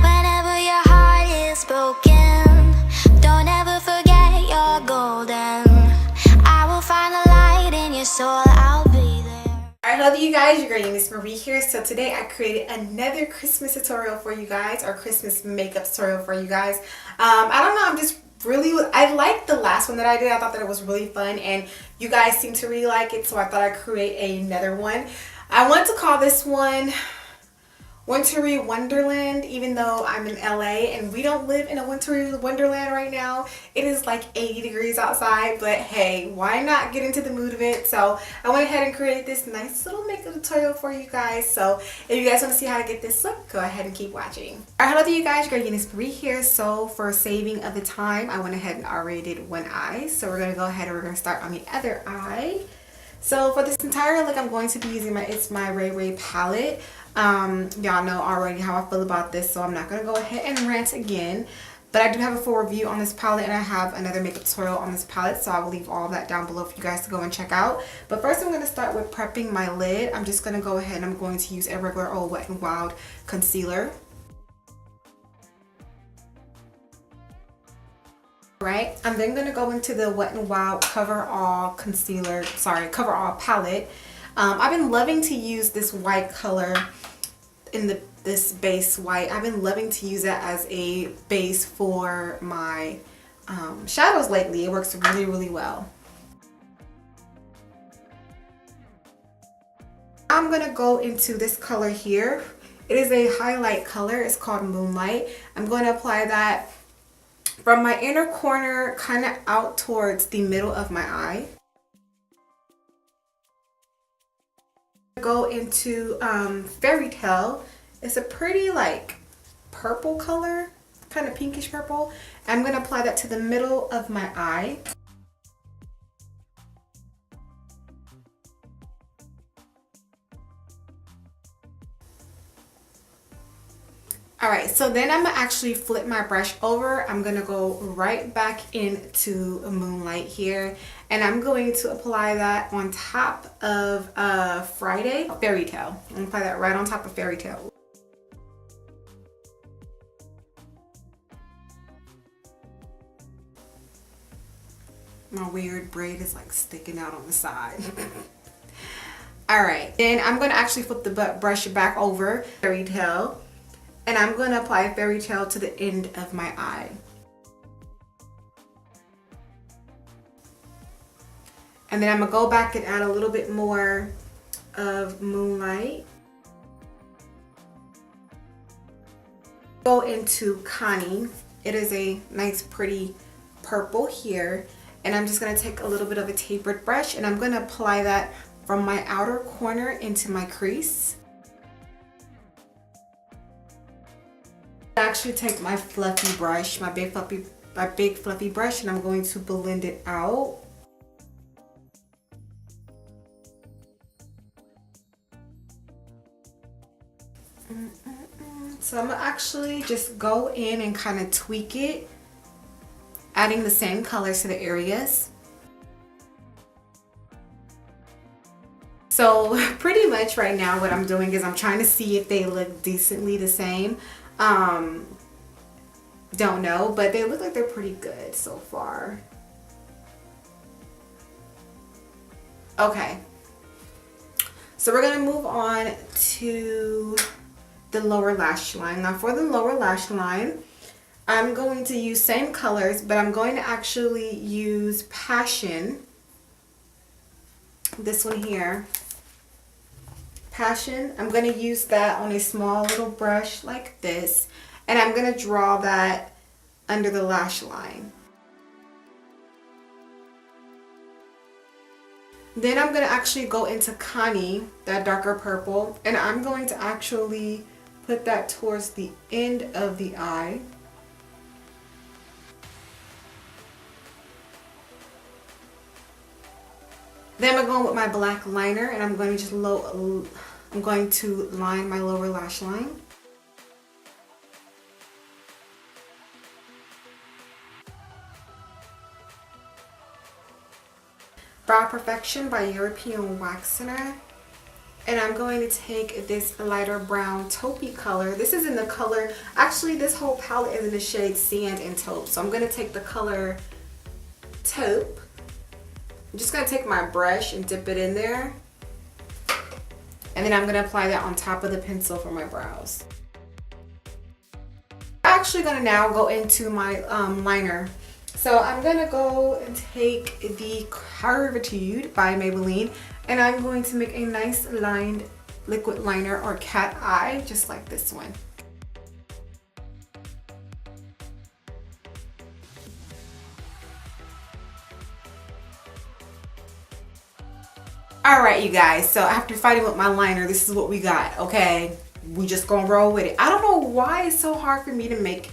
Whenever your heart is broken, don't ever forget you're golden. I will find the light in your soul, I'll be there. I love you guys, your girl Euniycemari here. So today I created another Christmas tutorial for you guys, or Christmas makeup tutorial for you guys. I don't know, I'm just I liked the last one that I did. I thought that it was really fun and you guys seem to really like it, so I thought I'd create another one. I want to call this one Wintry Wonderland, even though I'm in LA and we don't live in a wintry wonderland right now. It is like 80 degrees outside, but hey, why not get into the mood of it? So I went ahead and created this nice little makeup tutorial for you guys. So if you guys want to see how to get this look, go ahead and keep watching. Alright, hello to you guys, your girl Euniycemari here. So for saving of the time, I went ahead and already did one eye. So we're going to go ahead and we're going to start on the other eye. So for this entire look, I'm going to be using it's my Ray Ray palette. Y'all know already how I feel about this, so I'm not going to go ahead and rant again. But I do have a full review on this palette, and I have another makeup tutorial on this palette, so I will leave all of that down below for you guys to go and check out. But first I'm going to start with prepping my lid. I'm just going to go ahead and I'm going to use a regular old Wet n Wild concealer. Right, I'm then going to go into the Wet n Wild Cover All palette. I've been loving to use this white color in this base white. I've been loving to use that as a base for my shadows lately. It works really, really well. I'm going to go into this color here. It is a highlight color. It's called Moonlight. I'm going to apply that from my inner corner kind of out towards the middle of my eye. Go into Fairy Tale. It's a pretty like purple color, kind of pinkish purple. I'm going to apply that to the middle of my eye. Alright, so then I'm going to actually flip my brush over. I'm going to go right back into Moonlight here. And I'm going to apply that on top of Fairy Tale. I'm going to apply that right on top of Fairy Tale. My weird braid is like sticking out on the side. Alright, then I'm going to actually flip the brush back over Fairy Tale. And I'm going to apply Fairy Tale to the end of my eye. And then I'm going to go back and add a little bit more of Moonlight. Go into Connie. It is a nice pretty purple here. And I'm just going to take a little bit of a tapered brush and I'm going to apply that from my outer corner into my crease. Actually take my fluffy brush, my big fluffy brush, and I'm going to blend it out. So I'm gonna actually just go in and kind of tweak it, adding the same colors to the areas. So pretty much right now what I'm doing is I'm trying to see if they look decently the same. Don't know, but they look like they're pretty good so far. Okay, so we're gonna move on to the lower lash line. Now for the lower lash line, I'm going to use same colors, but I'm going to actually use Passion. This one here, Passion. I'm going to use that on a small little brush like this, and I'm going to draw that under the lash line. Then I'm going to actually go into Connie, that darker purple, and I'm going to actually put that towards the end of the eye. Then I'm going with my black liner, and I'm going to just line my lower lash line. Brow Perfection by European Wax Center. And I'm going to take this lighter brown taupey color. This is in the color, actually this whole palette is in the shade Sand and Taupe. So I'm going to take the color Taupe. I'm just going to take my brush and dip it in there. And then I'm going to apply that on top of the pencil for my brows. I'm actually going to now go into my liner. So I'm going to go and take the Curvitude by Maybelline, and I'm going to make a nice lined liquid liner or cat eye, just like this one. Alright you guys, so after fighting with my liner, this is what we got, okay? We just gonna roll with it. I don't know why it's so hard for me to make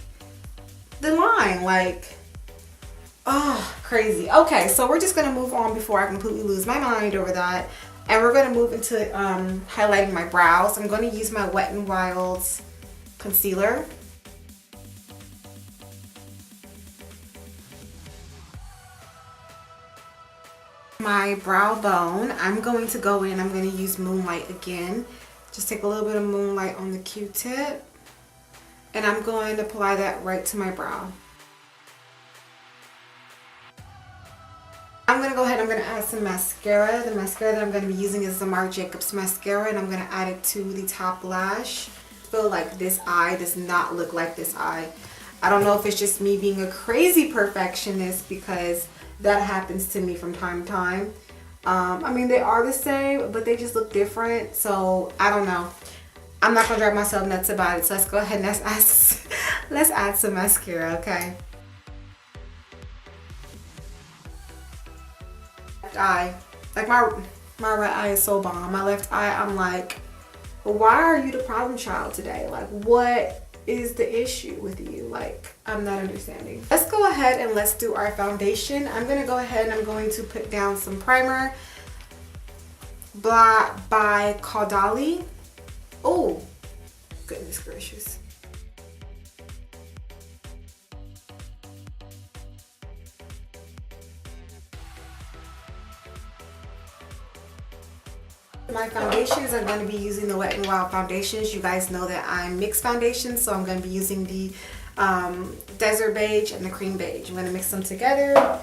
the line, like, oh, crazy. Okay, so we're just gonna move on before I completely lose my mind over that. And we're gonna move into highlighting my brows. I'm gonna use my Wet n Wild's concealer. My brow bone, I'm going to go in, I'm going to use Moonlight again. Just take a little bit of Moonlight on the Q-tip. And I'm going to apply that right to my brow. I'm going to go ahead, I'm going to add some mascara. The mascara that I'm going to be using is the Marc Jacobs mascara, and I'm going to add it to the top lash. I feel like this eye does not look like this eye. I don't know if it's just me being a crazy perfectionist, because that happens to me from time to time. I mean, they are the same, but they just look different. So I don't know. I'm not gonna drive myself nuts about it. So let's go ahead and let's add some mascara, okay? Left eye, like my right eye is so bomb. My left eye, I'm like, why are you the problem child today? Like, what is the issue with you? Like, I'm not understanding. Let's go ahead and let's do our foundation. I'm gonna go ahead and I'm going to put down some primer by Caudalie. Oh, goodness gracious. My foundations, I'm going to be using the Wet n Wild foundations. You guys know that I'm mixed foundations, so I'm going to be using the Desert Beige and the Cream Beige. I'm going to mix them together.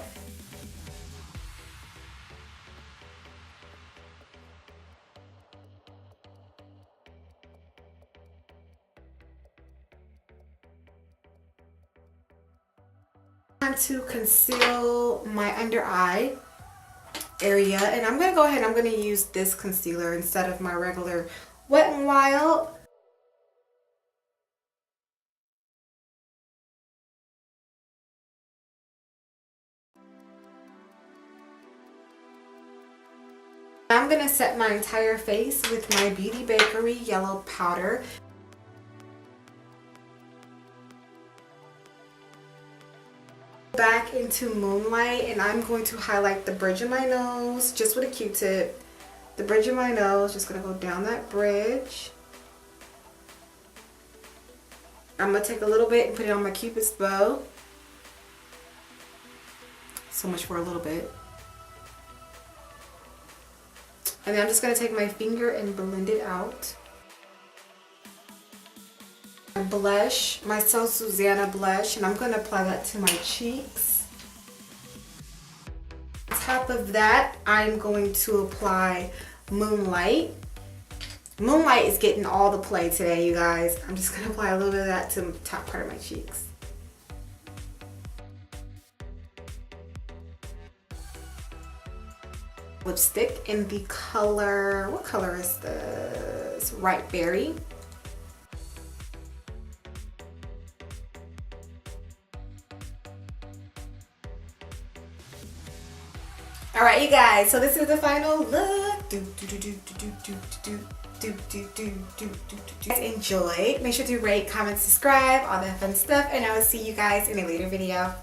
Time to conceal my under eye area, and I'm going to go ahead and I'm going to use this concealer instead of my regular Wet n Wild. I'm going to set my entire face with my Beauty Bakery yellow powder. Back into Moonlight, and I'm going to highlight the bridge of my nose just with a Q-tip. The bridge of my nose, just going to go down that bridge. I'm going to take a little bit and put it on my Cupid's bow. So much for a little bit. And then I'm just going to take my finger and blend it out. My blush, my SoSusan blush, and I'm going to apply that to my cheeks. On top of that, I'm going to apply Moonlight. Moonlight is getting all the play today, you guys. I'm just going to apply a little bit of that to the top part of my cheeks. Lipstick in the color, what color is this? Ripe Berry. Alright you guys, so this is the final look. Enjoy. Make sure to rate, comment, subscribe, all that fun stuff, and I will see you guys in a later video.